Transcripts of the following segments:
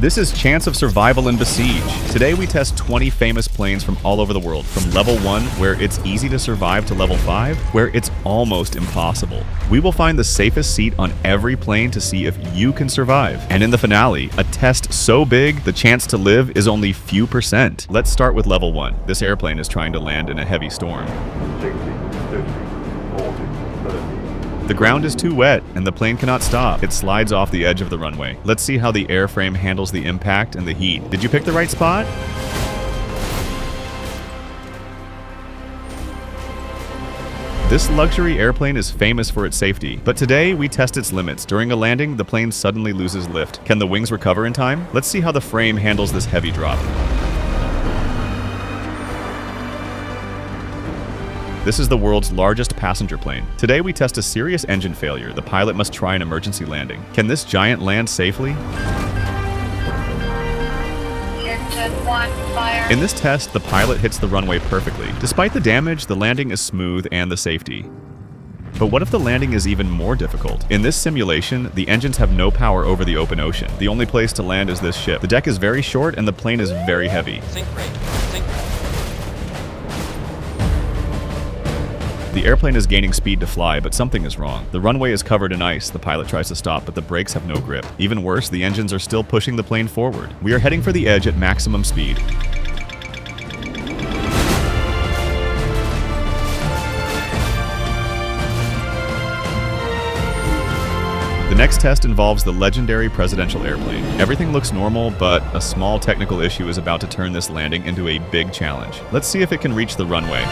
This is Chance of Survival in Besiege. Today we test 20 famous planes from all over the world, from level 1, where it's easy to survive, to level 5, where it's almost impossible. We will find the safest seat on every plane to see if you can survive. And in the finale, a test so big, the chance to live is only few percent. Let's start with level 1. This airplane is trying to land in a heavy storm. 60, 50, 40, 30. The ground is too wet, and the plane cannot stop. It slides off the edge of the runway. Let's see how the airframe handles the impact and the heat. Did you pick the right spot? This luxury airplane is famous for its safety, but today we test its limits. During a landing, the plane suddenly loses lift. Can the wings recover in time? Let's see how the frame handles this heavy drop. This is the world's largest passenger plane. Today we test a serious engine failure. The pilot must try an emergency landing. Can this giant land safely? Engine 1, fire. In this test, the pilot hits the runway perfectly. Despite the damage, the landing is smooth and the safety. But what if the landing is even more difficult? In this simulation, the engines have no power over the open ocean. The only place to land is this ship. The deck is very short and the plane is very heavy. Sink rate. Sink rate. The airplane is gaining speed to fly, but something is wrong. The runway is covered in ice. The pilot tries to stop, but the brakes have no grip. Even worse, the engines are still pushing the plane forward. We are heading for the edge at maximum speed. The next test involves the legendary presidential airplane. Everything looks normal, but a small technical issue is about to turn this landing into a big challenge. Let's see if it can reach the runway.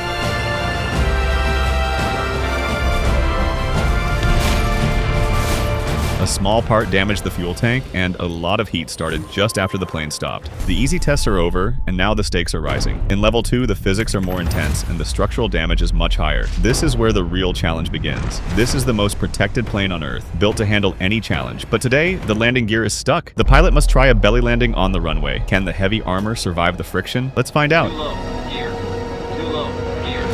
A small part damaged the fuel tank, and a lot of heat started just after the plane stopped. The easy tests are over, and now the stakes are rising. In level 2, the physics are more intense, and the structural damage is much higher. This is where the real challenge begins. This is the most protected plane on Earth, built to handle any challenge. But today, the landing gear is stuck. The pilot must try a belly landing on the runway. Can the heavy armor survive the friction? Let's find out. Too low. Gear. Too low. Gear.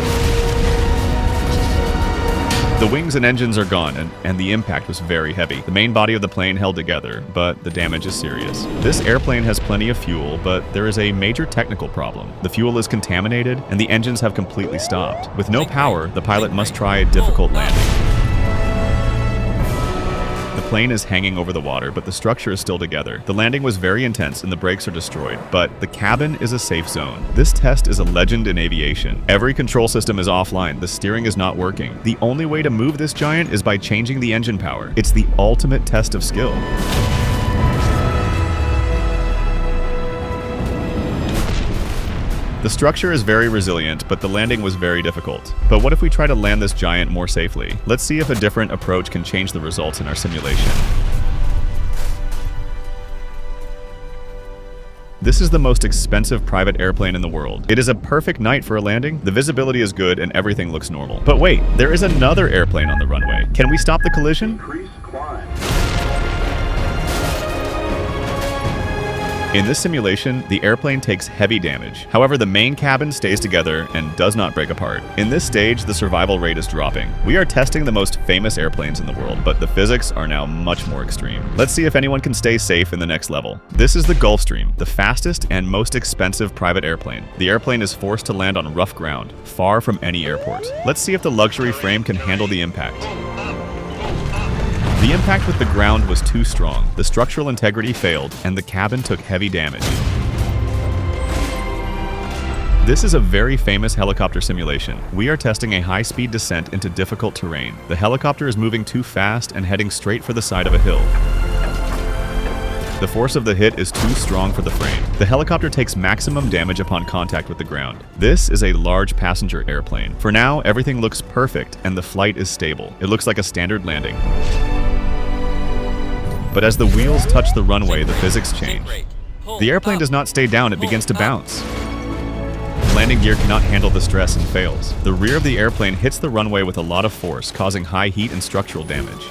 The wings and engines are gone, and the impact was very heavy. The main body of the plane held together, but the damage is serious. This airplane has plenty of fuel, but there is a major technical problem. The fuel is contaminated, and the engines have completely stopped. With no power, the pilot must try a difficult landing. The plane is hanging over the water, but the structure is still together. The landing was very intense and the brakes are destroyed, but the cabin is a safe zone. This test is a legend in aviation. Every control system is offline. The steering is not working. The only way to move this giant is by changing the engine power. It's the ultimate test of skill. The structure is very resilient, but the landing was very difficult. But what if we try to land this giant more safely? Let's see if a different approach can change the results in our simulation. This is the most expensive private airplane in the world. It is a perfect night for a landing. The visibility is good and everything looks normal. But wait, there is another airplane on the runway. Can we stop the collision? Increase climb. In this simulation, the airplane takes heavy damage. However, the main cabin stays together and does not break apart. In this stage, the survival rate is dropping. We are testing the most famous airplanes in the world, but the physics are now much more extreme. Let's see if anyone can stay safe in the next level. This is the Gulfstream, the fastest and most expensive private airplane. The airplane is forced to land on rough ground, far from any airport. Let's see if the luxury frame can handle the impact. The impact with the ground was too strong. The structural integrity failed, and the cabin took heavy damage. This is a very famous helicopter simulation. We are testing a high-speed descent into difficult terrain. The helicopter is moving too fast and heading straight for the side of a hill. The force of the hit is too strong for the frame. The helicopter takes maximum damage upon contact with the ground. This is a large passenger airplane. For now, everything looks perfect, and the flight is stable. It looks like a standard landing. But as the wheels touch the runway, the physics change. The airplane does not stay down, it begins to bounce. The landing gear cannot handle the stress and fails. The rear of the airplane hits the runway with a lot of force, causing high heat and structural damage.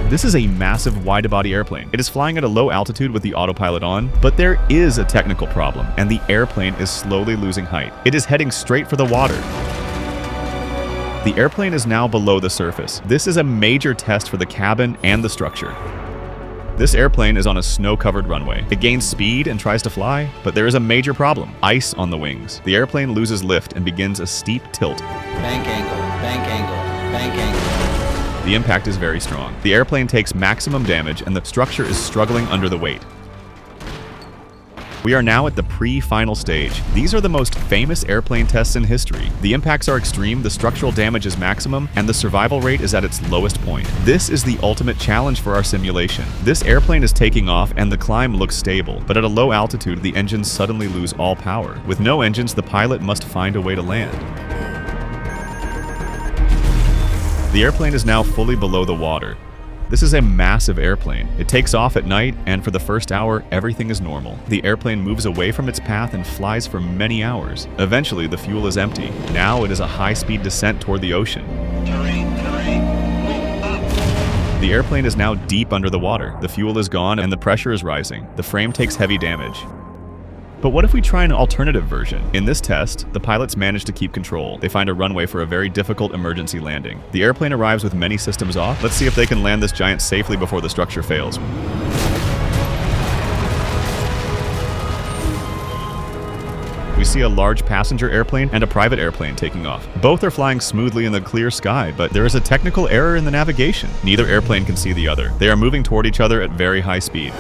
This is a massive wide-body airplane. It is flying at a low altitude with the autopilot on, but there is a technical problem, and the airplane is slowly losing height. It is heading straight for the water. The airplane is now below the surface. This is a major test for the cabin and the structure. This airplane is on a snow-covered runway. It gains speed and tries to fly, but there is a major problem: ice on the wings. The airplane loses lift and begins a steep tilt. Bank angle, bank angle, bank angle. The impact is very strong. The airplane takes maximum damage and the structure is struggling under the weight. We are now at the pre-final stage. These are the most famous airplane tests in history. The impacts are extreme, the structural damage is maximum, and the survival rate is at its lowest point. This is the ultimate challenge for our simulation. This airplane is taking off and the climb looks stable, but at a low altitude, the engines suddenly lose all power. With no engines, the pilot must find a way to land. The airplane is now fully below the water. This is a massive airplane. It takes off at night, and for the first hour, everything is normal. The airplane moves away from its path and flies for many hours. Eventually, the fuel is empty. Now it is a high-speed descent toward the ocean. Terrain, move up. The airplane is now deep under the water. The fuel is gone and the pressure is rising. The frame takes heavy damage. But what if we try an alternative version? In this test, the pilots manage to keep control. They find a runway for a very difficult emergency landing. The airplane arrives with many systems off. Let's see if they can land this giant safely before the structure fails. We see a large passenger airplane and a private airplane taking off. Both are flying smoothly in the clear sky, but there is a technical error in the navigation. Neither airplane can see the other. They are moving toward each other at very high speed.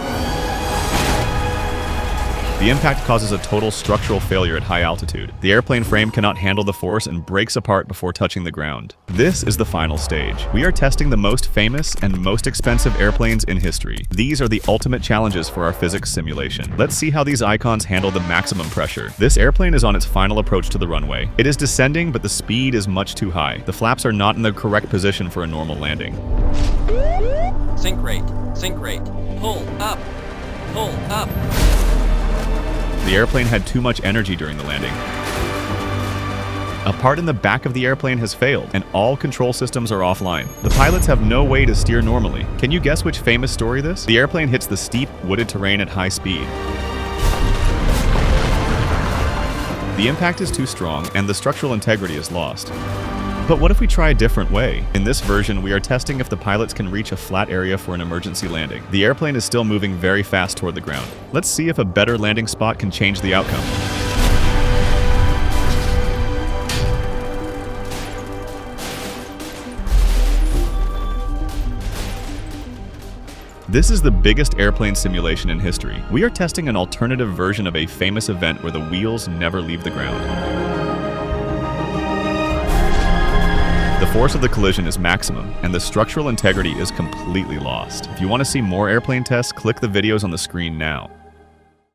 The impact causes a total structural failure at high altitude. The airplane frame cannot handle the force and breaks apart before touching the ground. This is the final stage. We are testing the most famous and most expensive airplanes in history. These are the ultimate challenges for our physics simulation. Let's see how these icons handle the maximum pressure. This airplane is on its final approach to the runway. It is descending, but the speed is much too high. The flaps are not in the correct position for a normal landing. Sink rate, pull up, pull up. The airplane had too much energy during the landing. A part in the back of the airplane has failed, and all control systems are offline. The pilots have no way to steer normally. Can you guess which famous story this? The airplane hits the steep, wooded terrain at high speed. The impact is too strong, and the structural integrity is lost. But what if we try a different way? In this version, we are testing if the pilots can reach a flat area for an emergency landing. The airplane is still moving very fast toward the ground. Let's see if a better landing spot can change the outcome. This is the biggest airplane simulation in history. We are testing an alternative version of a famous event where the wheels never leave the ground. The force of the collision is maximum, and the structural integrity is completely lost. If you want to see more airplane tests, click the videos on the screen now.